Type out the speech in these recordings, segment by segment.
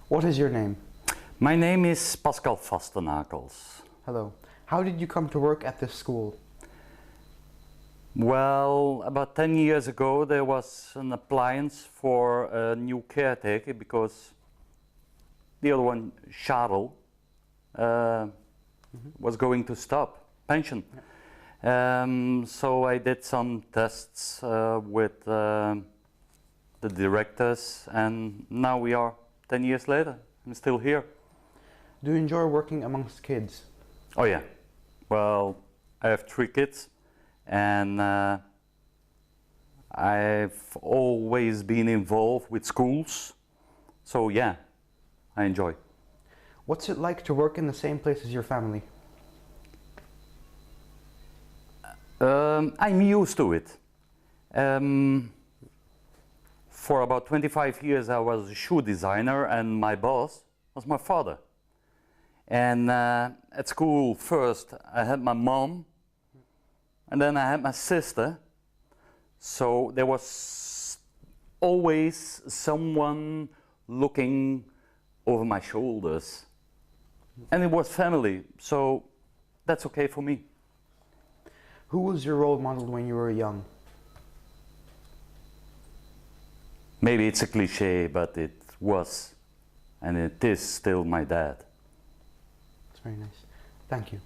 What is your name? My name is Pascal Vastenakels. Hello. How did you come to work at this school? Well, about 10 years ago there was an appliance for a new caretaker because the other one, Charles, was going to stop pension. So I did some tests with the directors, and now we are 10 years later. I'm still here. Do you enjoy working amongst kids? Oh yeah. Well, I have 3 kids, and I've always been involved with schools. So yeah, I enjoy. What's it like to work in the same place as your family? I'm used to it. For about 25 years I was a shoe designer, and my boss was my father. And at school first I had my mom, and then I had my sister. So there was always someone looking over my shoulders. And it was family, so that's okay for me. Who was your role model when you were young? Maybe it's a cliche, but it was, and it is still my dad. That's very nice. Thank you.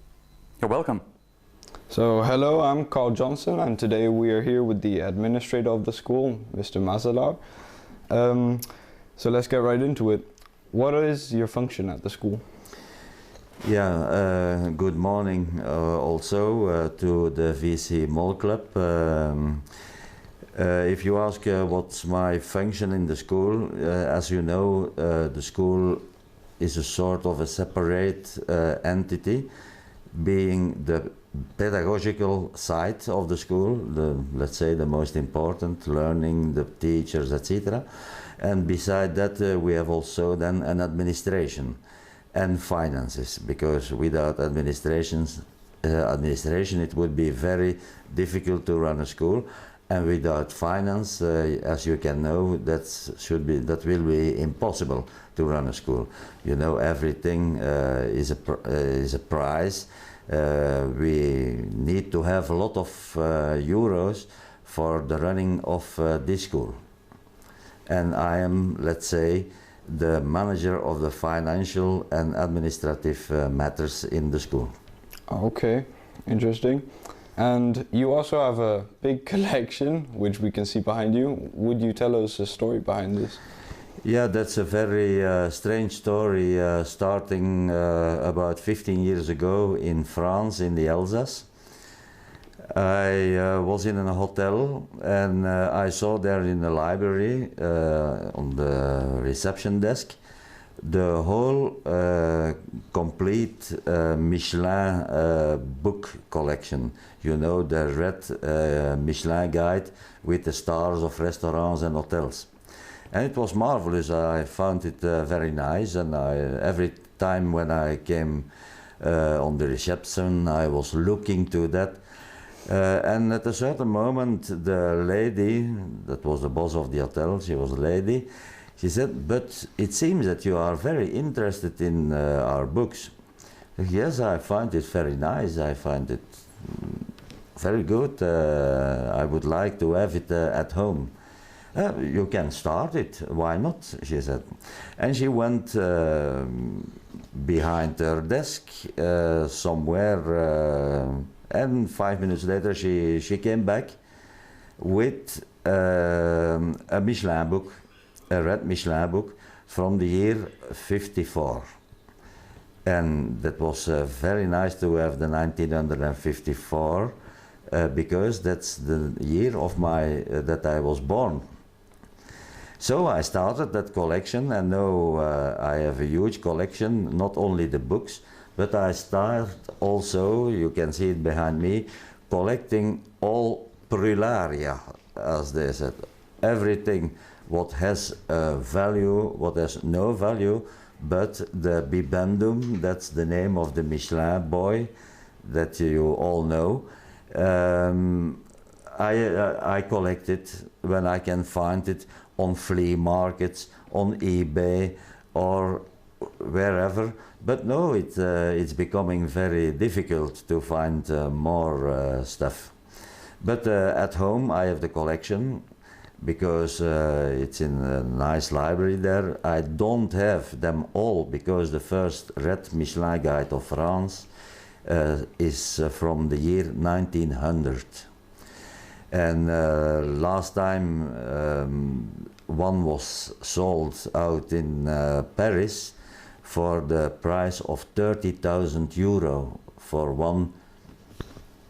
You're welcome. So hello, I'm Carl Johnson, and today we are here with the administrator of the school, Mr. Mazalar. So let's get right into it. What is your function at the school? Yeah, good morning also to the VC Mol Club. If you ask what's my function in the school, as you know, the school is a sort of a separate entity, being the pedagogical side of the school, let's say the most important, learning, the teachers, etc. And beside that we have also then an administration and finances, because without administration it would be very difficult to run a school, and without finance, as you can know, that will be impossible to run a school. You know, everything is a price. We need to have a lot of euros for the running of this school, and I am, let's say, the manager of the financial and administrative matters in the school. Okay, interesting. And you also have a big collection, which we can see behind you. Would you tell us a story behind this? Yeah, that's a very strange story, starting about 15 years ago in France, in the Alsace. I was in a hotel, and I saw there in the library, on the reception desk, the whole complete Michelin book collection. You know, the red Michelin guide with the stars of restaurants and hotels. And it was marvelous. I found it very nice, and every time when I came on the reception, I was looking to that. And at a certain moment, the lady, that was the boss of the hotel, she was a lady, she said, "But it seems that you are very interested in our books." Yes, I find it very nice, I find it very good. I would like to have it at home. You can start it, why not, she said. And she went behind her desk somewhere, and 5 minutes later she came back with a Michelin book, a red Michelin book from the year 54. And that was very nice to have the 1954, because that's the year of that I was born. So I started that collection, and now I have a huge collection, not only the books, but I start also, you can see it behind me, collecting all prularia, as they said. Everything what has value, what has no value, but the bibendum, that's the name of the Michelin boy that you all know. I collect it when I can find it on flea markets, on eBay, or wherever. But no, it's becoming very difficult to find more stuff. But at home I have the collection, because it's in a nice library there. I don't have them all, because the first Red Michelin Guide of France is from the year 1900. And last time one was sold out in Paris for the price of 30,000 euro for one,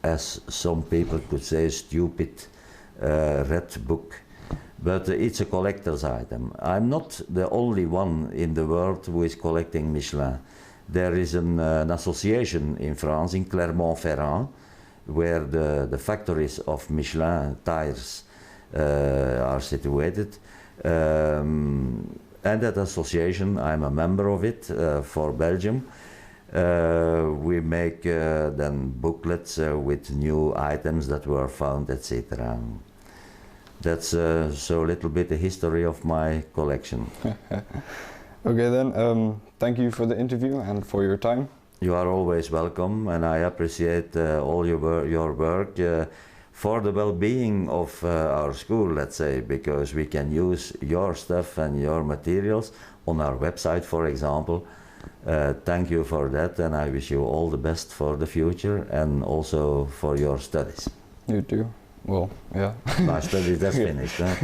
as some people could say, stupid red book. But it's a collector's item. I'm not the only one in the world who is collecting Michelin. There is an association in France, in Clermont-Ferrand, where the factories of Michelin tires are situated. And that association, I'm a member of it for Belgium. We make then booklets with new items that were found, etc. That's so a little bit the history of my collection. Okay then, thank you for the interview and for your time. You are always welcome, and I appreciate all your work for the well-being of our school, let's say, because we can use your stuff and your materials on our website, for example. Thank you for that, and I wish you all the best for the future and also for your studies. You too. Well, yeah. My studies, that's finished. Huh?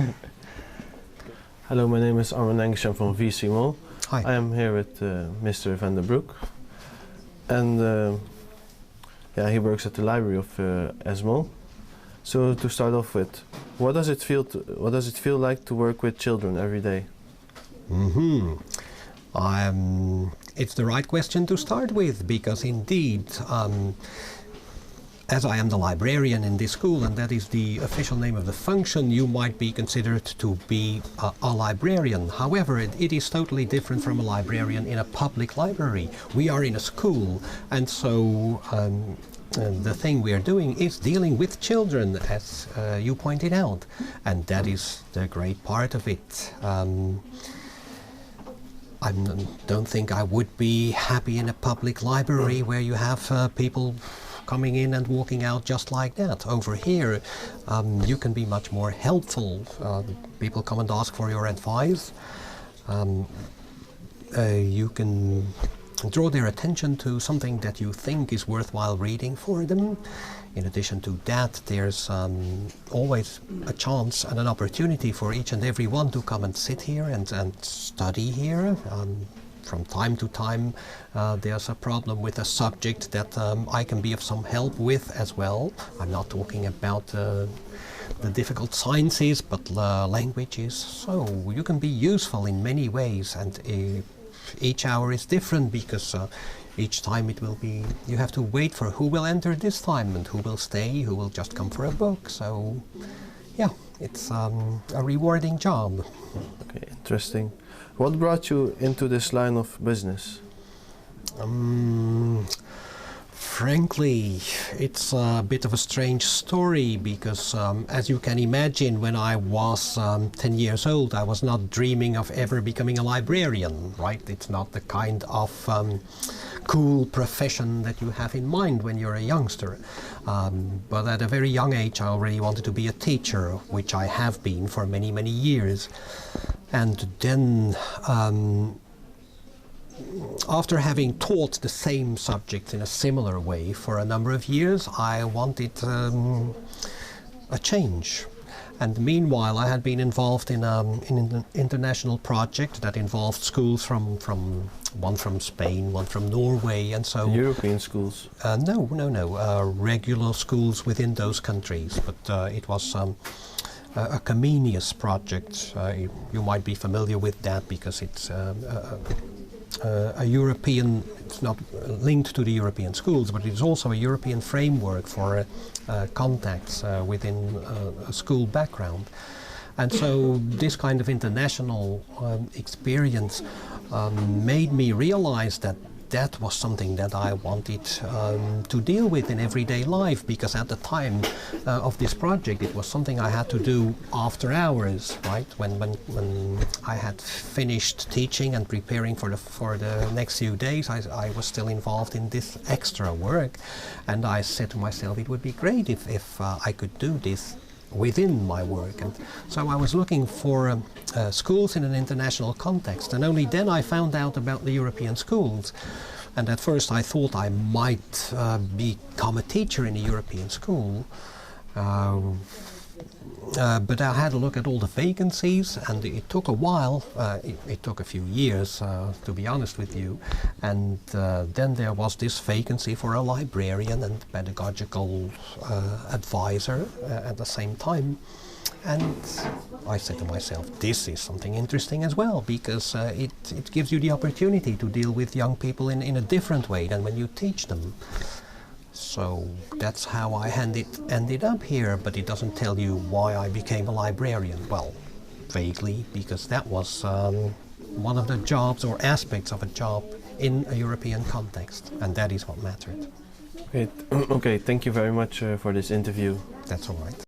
Hello, my name is Armin Engels from VC Mol. Hi. I am here with Mr. Van der Broek, and yeah, he works at the library of Esmol. So to start off with, what does it feel like to work with children every day? It's the right question to start with, because indeed, as I am the librarian in this school, and that is the official name of the function, you might be considered to be a librarian. However, it is totally different from a librarian in a public library. We are in a school, and so the thing we are doing is dealing with children, as you pointed out, and that is the great part of it. I don't think I would be happy in a public library where you have people coming in and walking out just like that. Over here, you can be much more helpful. People come and ask for your advice. You can draw their attention to something that you think is worthwhile reading for them. In addition to that, there's always a chance and an opportunity for each and every one to come and sit here and study here. From time to time, there's a problem with a subject that I can be of some help with as well. I'm not talking about the difficult sciences, but languages. So you can be useful in many ways, and each hour is different, because each time it will be, you have to wait for who will enter this time and who will stay, who will just come for a book. So yeah, it's a rewarding job. Okay, interesting. What brought you into this line of business? Frankly, it's a bit of a strange story, because as you can imagine, when I was 10 years old, I was not dreaming of ever becoming a librarian, right? It's not the kind of cool profession that you have in mind when you're a youngster. But at a very young age, I already wanted to be a teacher, which I have been for many, many years. And then, after having taught the same subject in a similar way for a number of years, I wanted a change. And meanwhile, I had been involved in an international project that involved schools from one from Spain, one from Norway, and so... European schools? No, regular schools within those countries, but it was a Comenius project. You might be familiar with that, because it's a European, it's not linked to the European schools, but it's also a European framework for contacts within a school background. And so this kind of international experience made me realize that that was something that I wanted to deal with in everyday life, because at the time of this project it was something I had to do after hours, right? When I had finished teaching and preparing for the next few days, I was still involved in this extra work, and I said to myself it would be great if I could do this within my work. And so I was looking for schools in an international context, and only then I found out about the European schools. And at first I thought I might become a teacher in a European school, but I had a look at all the vacancies, and it took a while. It took a few years, to be honest with you. And then there was this vacancy for a librarian and pedagogical advisor at the same time. And I said to myself, this is something interesting as well, because it gives you the opportunity to deal with young people in a different way than when you teach them. So that's how I ended up here, but it doesn't tell you why I became a librarian. Well, vaguely, because that was one of the jobs or aspects of a job in a European context, and that is what mattered. Okay, okay, thank you very much for this interview. That's all right.